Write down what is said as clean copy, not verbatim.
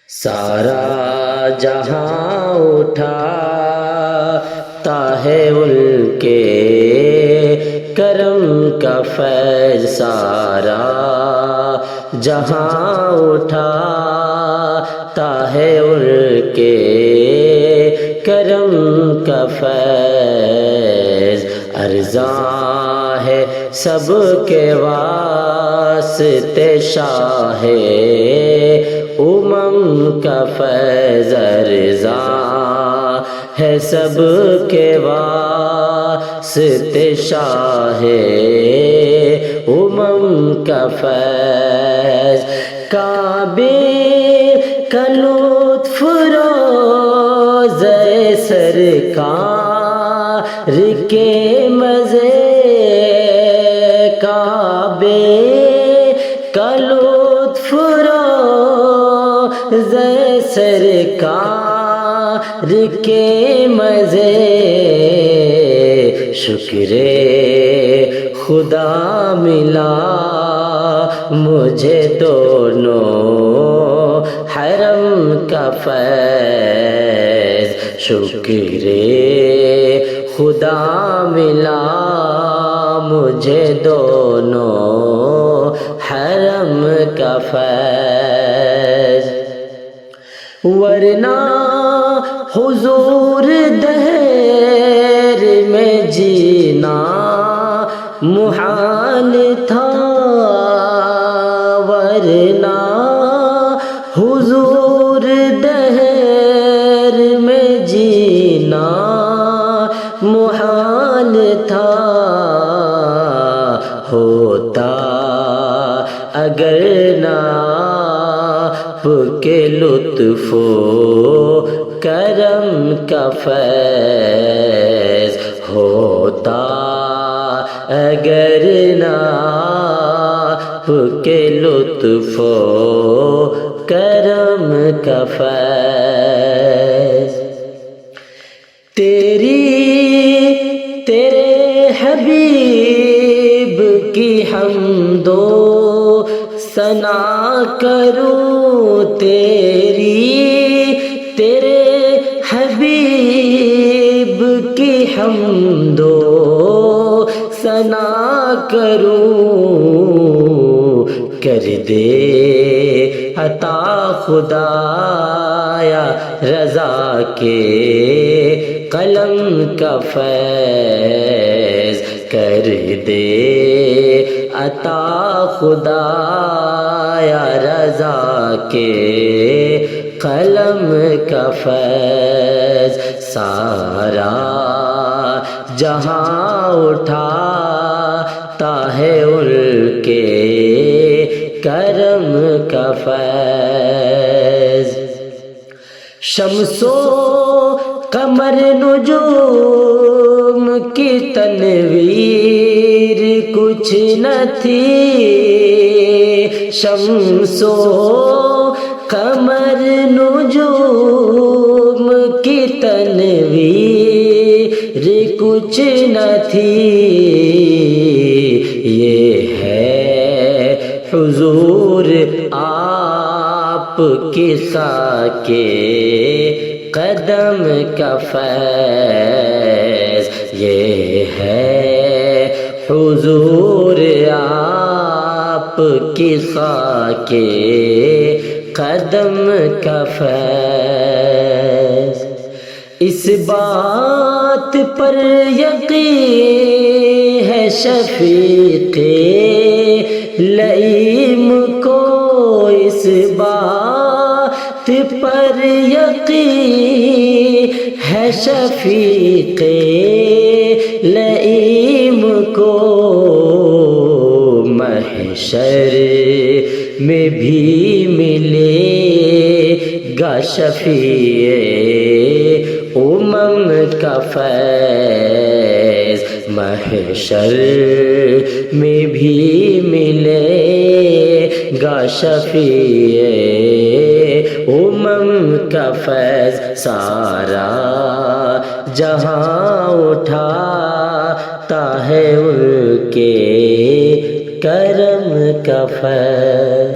سارا جہاں اٹھاتا ہے ان کے کرم کا فیض، سارا جہاں اٹھاتا ہے ان کے کرم کا فیض، ارزاں ہے سب کے واسطے شاہ امم کا فیض، ارزاں ہے سب کے واسطے شاہ امم کا فیض، کعبے کا لطف روضہ سرکار کے مزے، کعبے کا لطف روضہ سرکار کے مزے، شکر خدا ملا مجھے دونوں حرم کا فیض، شکر خدا ملا مجھے دونوں حرم کا فیض، ورنہ حضور دہر میں جینا محال تھا، ورنہ حضور دہر میں جینا محال تھا، ہوتا اگر نہ آپ کے لطف و کرم کا فیض، ہوتا اگر نہ آپ کے لطف و کرم کا فیض، تیرے حبیب کی حمد و ثنا کروں، تیرے حبیب کی حمد و ثنا کروں، کر دے عطا خدایا رضا کے قلم کا فیض، کر دے عطا خدایا رضا کے قلم کا فیض، سارا جہاں اٹھاتا ہے ان کے کرم کا فیض، شمس و قمر نجوم کی تنویر کچھ نہ تھی، شمس و قمر نجوم کی تنویر کچھ نہ تھی، یہ ہے حضور آپ کی خاکے قدم کا فیض، یہ ہے حضور آپ کی خاکے قدم کا فیض، اس بات پر یقین ہے شفیق لئیم کو، اس بات پر یقین ہے شفیق لئیم کو، محشر میں بھی ملے گا شفیع امم کا فیض، محشر میں بھی ملے گا شفیع امم کا فیض، سارا جہاں اٹھاتا ہے ان کے کرم کا فیض۔